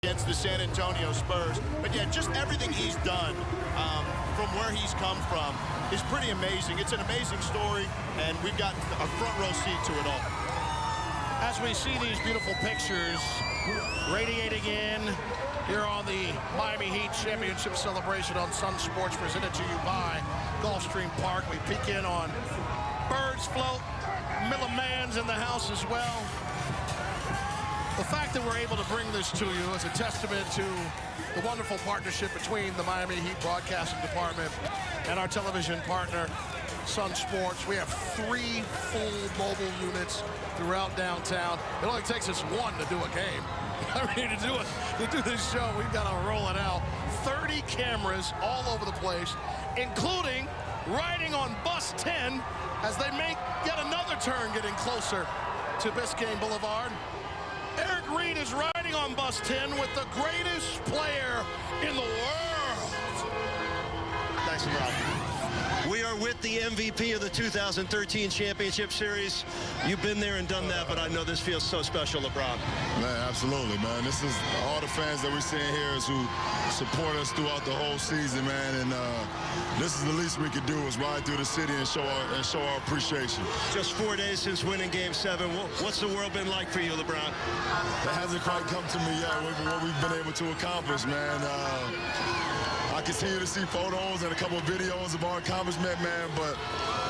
against the San Antonio Spurs. But yeah, just everything he's done from where he's come from is pretty amazing. It's an amazing story, and we've got a front row seat to it all. As we see these beautiful pictures radiating in here on the Miami Heat Championship celebration on Sunsports, presented to you by Gulfstream Park. We peek in on Birds Float. Miller Man's in the house as well. The fact that we're able to bring this to you is a testament to the wonderful partnership between the Miami Heat Broadcasting Department and our television partner, Sunsports. We have 3 full mobile units throughout downtown. It only takes us 1 to do a game. I mean, to do this show, we've got to roll it out. 30 cameras all over the place, including riding on bus 10 as they make yet another turn getting closer to Biscayne Boulevard. Eric Reed is riding on bus 10 with the greatest player in the world. Thanks, Rob. We are with the MVP of the 2013 Championship Series. You've been there and done that, but I know this feels so special, LeBron. Man, absolutely, man. This is all the fans that we're seeing here is who support us throughout the whole season, man. And this is the least we could do is ride through the city and show our appreciation. Just 4 days since winning Game 7. What's the world been like for you, LeBron? It hasn't quite come to me yet, what we've been able to accomplish, man. I continue to see photos and a couple of videos of our accomplishment, man, but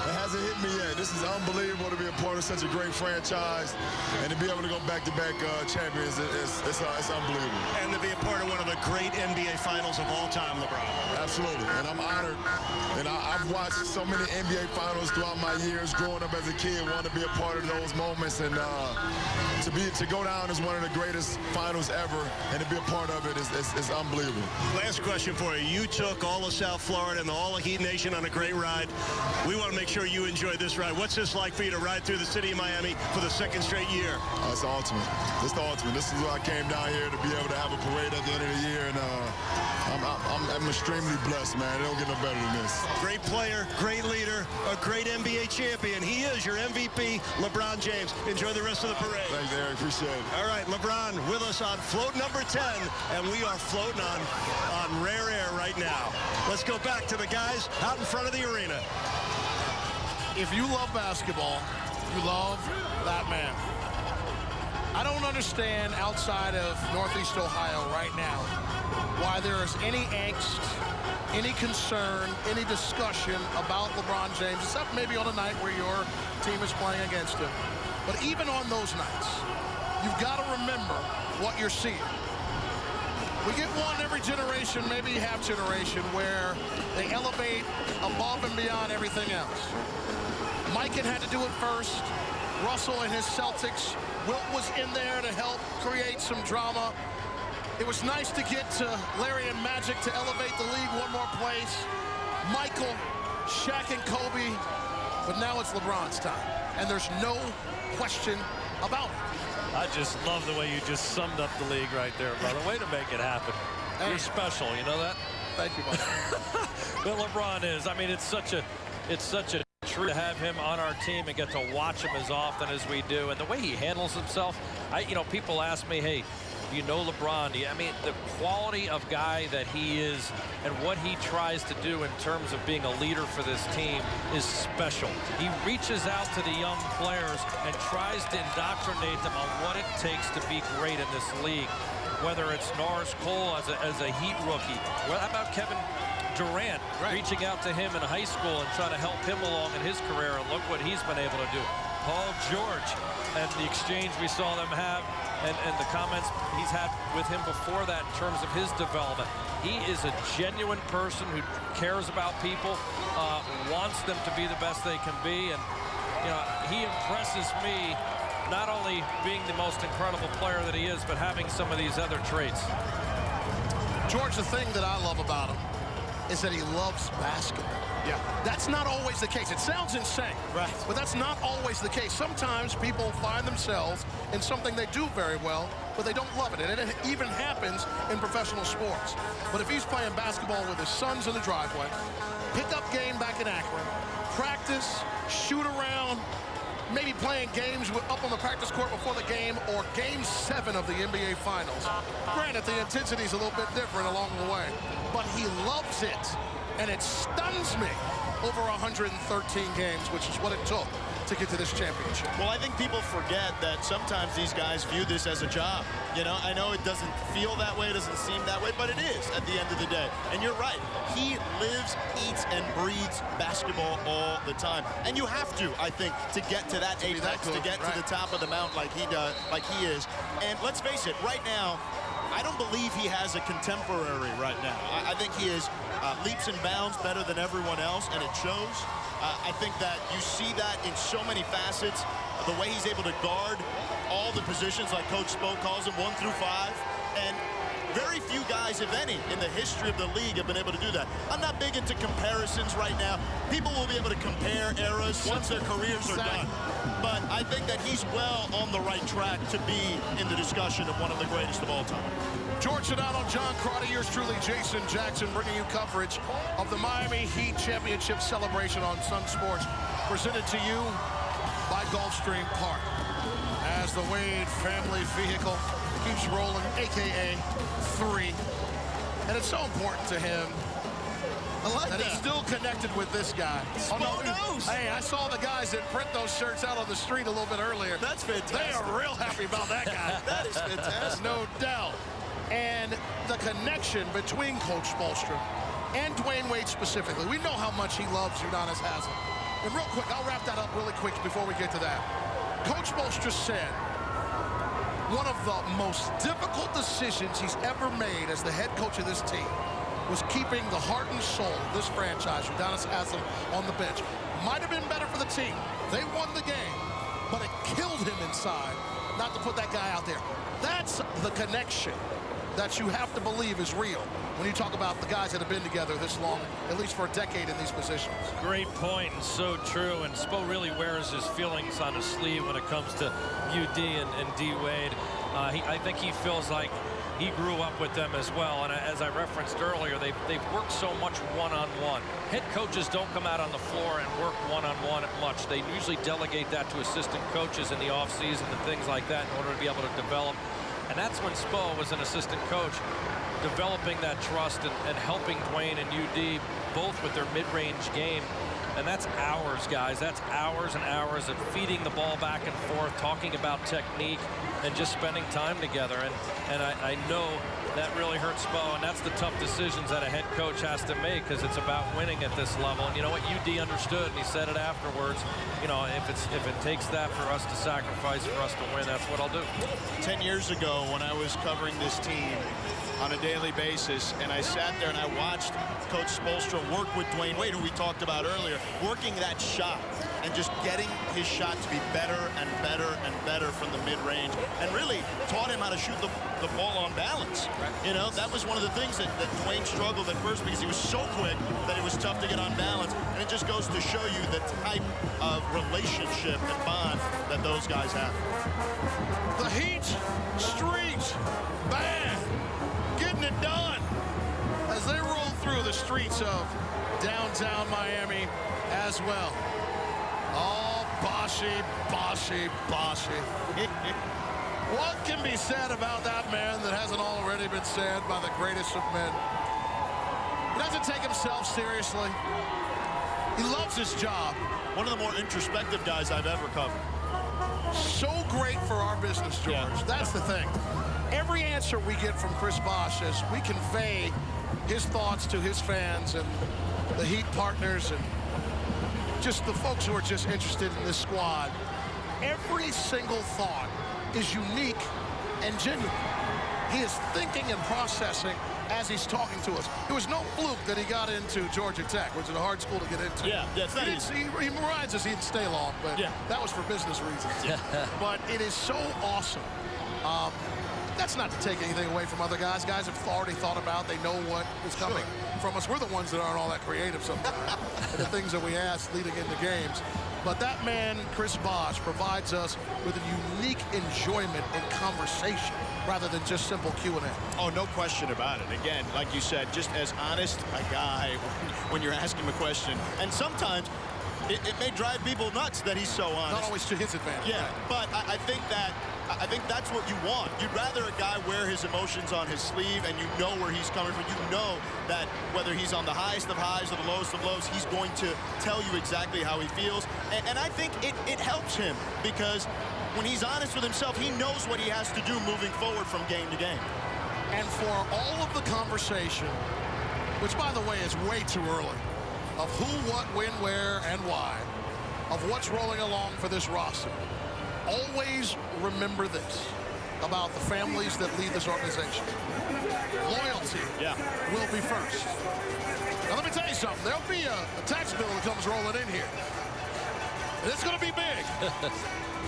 it hasn't hit me yet. This is unbelievable to be a part of such a great franchise and to be able to go back-to-back champions. It's unbelievable. And to be a part of one of the great NBA Finals of all time, LeBron. Absolutely, and I'm honored. And I've watched so many NBA Finals throughout my years growing up as a kid, wanting to be a part of those moments, and to go down as one of the greatest finals ever and to be a part of it is unbelievable. Last question for you. You took all of South Florida and all of Heat Nation on a great ride. We want to make sure you enjoy this ride. What's this like for you to ride through the city of Miami for the 2nd straight year? It's the ultimate. It's the ultimate. This is why I came down here to be able to have a parade at the end of the year, and I'm extremely blessed, man. It don't get no better than this. Great player, great leader, a great NBA champion. He is your MVP, LeBron James. Enjoy the rest of the parade. Thanks, Eric. Appreciate it. All right, LeBron with us on float number 10, and we are floating on rare air right now. Let's go back to the guys out in front of the arena. If you love basketball, you love that man. I don't understand outside of Northeast Ohio right now why there is any angst, any concern, any discussion about LeBron James, except maybe on a night where your team is playing against him. But even on those nights, you've got to remember what you're seeing. We get one every generation, maybe half generation, where they elevate above and beyond everything else. Mikan had to do it first. Russell and his Celtics. Wilt was in there to help create some drama. It was nice to get to Larry and Magic to elevate the league one more place. Michael, Shaq, and Kobe. But now it's LeBron's time. And there's no question about it. I just love the way you just summed up the league right there, brother. Way to make it happen. Hey. You're special, you know that? Thank you, buddy. But LeBron is. I mean, it's such a treat to have him on our team and get to watch him as often as we do. And the way he handles himself, people ask me, hey, do you know LeBron? I mean, the quality of guy that he is and what he tries to do in terms of being a leader for this team is special. He reaches out to the young players and tries to indoctrinate them on what it takes to be great in this league. Whether it's Norris Cole as a Heat rookie. Well, how about Kevin Durant reaching out to him in high school and trying to help him along in his career, and look what he's been able to do. Paul George and the exchange we saw them have and the comments he's had with him before that in terms of his development. He is a genuine person who cares about people, wants them to be the best they can be, and he impresses me not only being the most incredible player that he is, but having some of these other traits. George, the thing that I love about him is that he loves basketball. Yeah. That's not always the case. It sounds insane, right? But that's not always the case. Sometimes people find themselves in something they do very well, but they don't love it. And it even happens in professional sports. But if he's playing basketball with his sons in the driveway, pickup game back in Akron, practice, shoot around, maybe playing games up on the practice court before the game, or Game 7 of the NBA Finals. Granted, the intensity is a little bit different along the way, but he loves it, and it stuns me. Over 113 games, which is what it took to get to this championship. Well, I think people forget that sometimes these guys view this as a job. You know, I know it doesn't feel that way, it doesn't seem that way, but it is at the end of the day. And you're right. He lives, eats, and breathes basketball all the time. And you have to, I think, to get to that apex, to get to the top of the mountain like he does, like he is. And let's face it, right now, I don't believe he has a contemporary right now. I think he is leaps and bounds better than everyone else, and it shows. I think that you see that in so many facets, the way he's able to guard all the positions, like Coach Spo calls them, 1 through 5. And very few guys, if any, in the history of the league have been able to do that. I'm not big into comparisons right now. People will be able to compare eras once their careers are done. But I think that he's well on the right track to be in the discussion of one of the greatest of all time. George Sedano, John Crotty, yours truly, Jason Jackson, bringing you coverage of the Miami Heat Championship celebration on Sunsports, presented to you by Gulfstream Park. As the Wade family vehicle keeps rolling, a.k.a. 3. And it's so important to him that he's still connected with this guy. Hey, I saw the guys that print those shirts out on the street a little bit earlier. That's fantastic. They are real happy about that guy. That is fantastic. No doubt. And the connection between Coach Spoelstra and Dwayne Wade specifically. We know how much he loves Udonis Haslem. And real quick, I'll wrap that up really quick before we get to that. Coach Spoelstra said one of the most difficult decisions he's ever made as the head coach of this team was keeping the heart and soul of this franchise, Udonis Haslem, on the bench. Might have been better for the team. They won the game, but it killed him inside not to put that guy out there. That's the connection that you have to believe is real when you talk about the guys that have been together this long, at least for a decade in these positions. Great point, and so true. And Spo really wears his feelings on his sleeve when it comes to UD and D Wade. I think he feels like he grew up with them as well. And as I referenced earlier, they've worked so much one-on-one. Head coaches don't come out on the floor and work one-on-one much. They usually delegate that to assistant coaches in the offseason and things like that in order to be able to develop. And that's when Spo was an assistant coach, developing that trust and helping Dwayne and UD both with their mid-range game. And that's hours, guys. That's hours and hours of feeding the ball back and forth, talking about technique, and just spending time together. And I know that really hurts Spo, and that's the tough decisions that a head coach has to make, because it's about winning at this level. And you know what? UD understood, and he said it afterwards. You know, if it takes that for us to sacrifice, for us to win, that's what I'll do. 10 years ago, when I was covering this team on a daily basis, and I sat there and I watched Coach Spoelstra work with Dwayne Wade, who we talked about earlier, working that shot and just getting his shot to be better and better and better from the mid-range, and really taught him how to shoot the ball on balance. You know, that was one of the things that Dwayne struggled at first, because he was so quick that it was tough to get on balance. And it just goes to show you the type of relationship and bond that those guys have. The Heat, street, band, getting it done as they roll through the streets of downtown Miami as well. Oh, Bossy, Bossy, Bossy. What can be said about that man that hasn't already been said by the greatest of men? He doesn't take himself seriously. He loves his job. One of the more introspective guys I've ever covered. So great for our business, George. Yeah. That's the thing. Every answer we get from Chris Bosh as we convey his thoughts to his fans and the Heat partners and just the folks who are just interested in this squad, every single thought is unique and genuine. He is thinking and processing as he's talking to us. It was no fluke that he got into Georgia Tech, which is a hard school to get into. Yeah, it's not easy. He reminds us he didn't stay long, but yeah, that was for business reasons. But it is so awesome. That's not to take anything away from other guys. Guys have already thought about, they know what is coming from us. We're the ones that aren't all that creative sometimes. And the things that we ask leading into games. But that man, Chris Bosh, provides us with a unique enjoyment in conversation rather than just simple Q&A. Oh, no question about it. Again, like you said, just as honest a guy when you're asking him a question. And sometimes it may drive people nuts that he's so honest. Not always to his advantage. Yeah, but I think that's what you want. You'd rather a guy wear his emotions on his sleeve and you know where he's coming from. You know that whether he's on the highest of highs or the lowest of lows, he's going to tell you exactly how he feels. And I think it helps him because when he's honest with himself, he knows what he has to do moving forward from game to game. And for all of the conversation, which, by the way, is way too early, of who, what, when, where, and why, of what's rolling along for this roster, always remember this about the families that lead this organization. Loyalty will be first. Now, let me tell you something. There'll be a tax bill that comes rolling in here. And it's going to be big.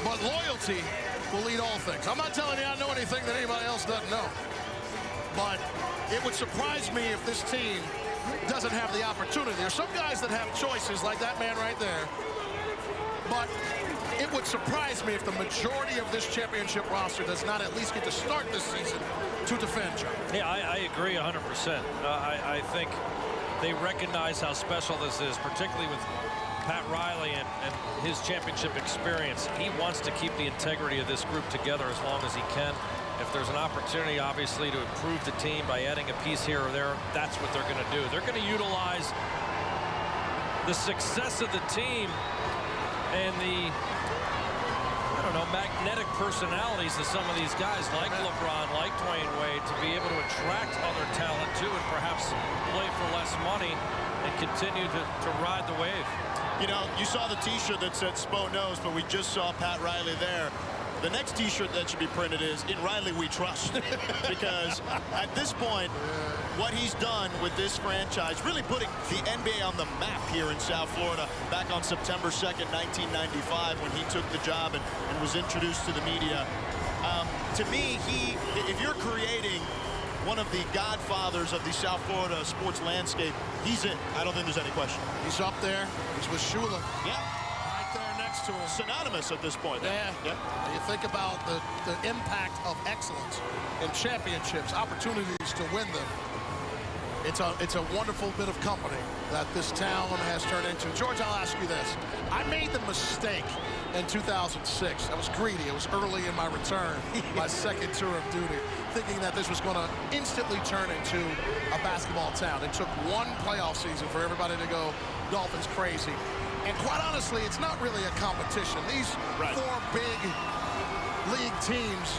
But loyalty will lead all things. I'm not telling you I know anything that anybody else doesn't know. But it would surprise me if this team doesn't have the opportunity. There's some guys that have choices, like that man right there. But it would surprise me if the majority of this championship roster does not at least get to start this season to defend, John. Yeah, I agree 100%. I think they recognize how special this is, particularly with Pat Riley and his championship experience. He wants to keep the integrity of this group together as long as he can. If there's an opportunity, obviously, to improve the team by adding a piece here or there, that's what they're going to do. They're going to utilize the success of the team and the, I don't know, magnetic personalities of some of these guys like LeBron, like Dwayne Wade, to be able to attract other talent too and perhaps play for less money and continue to ride the wave. You know, you saw the T-shirt that said Spo knows, but we just saw Pat Riley there. The next T-shirt that should be printed is "In Riley We Trust," because at this point, what he's done with this franchise, really putting the NBA on the map here in South Florida back on September 2nd, 1995, when he took the job and was introduced to the media. To me, if you're creating one of the godfathers of the South Florida sports landscape, he's it. I don't think there's any question. He's up there. He's with Shula. Yeah. To him. Synonymous at this point. Yeah. You think about the impact of excellence in championships, opportunities to win them. It's a wonderful bit of company that this town has turned into. George, I'll ask you this. I made the mistake in 2006. I was greedy. It was early in my return, my second tour of duty, thinking that this was going to instantly turn into a basketball town. It took one playoff season for everybody to go Dolphins crazy. And quite honestly, it's not really a competition. These four big league teams,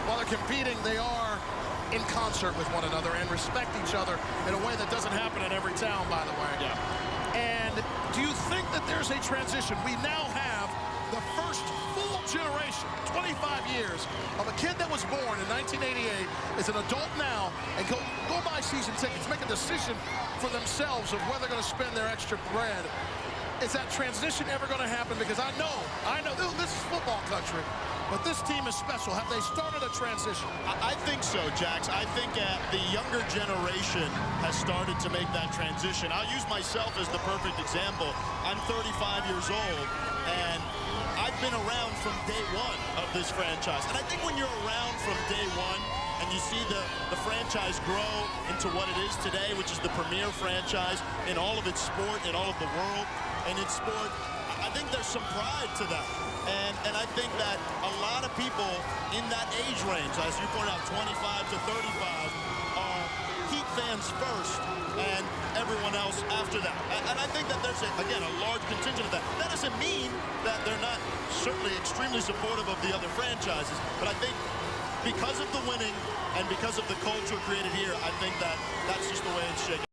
while they're competing, they are in concert with one another and respect each other in a way that doesn't happen in every town, by the way. Yeah. And do you think that there's a transition? We now have the first full generation, 25 years, of a kid that was born in 1988, is an adult now, and go buy season tickets, make a decision for themselves of where they're going to spend their extra bread. Is that transition ever going to happen? Because I know, this is football country, but this team is special. Have they started a transition? I think so, Jax. I think the younger generation has started to make that transition. I'll use myself as the perfect example. I'm 35 years old, and I've been around from day one of this franchise. And I think when you're around from day one, and you see the franchise grow into what it is today, which is the premier franchise in all of its sport, in all of the world, and in sport, I think there's some pride to that. And I think that a lot of people in that age range, as you pointed out, 25 to 35, are Heat fans first and everyone else after that. And I think that there's, again, a large contingent of that. That doesn't mean that they're not certainly extremely supportive of the other franchises, but I think because of the winning and because of the culture created here, I think that that's just the way it's shaken.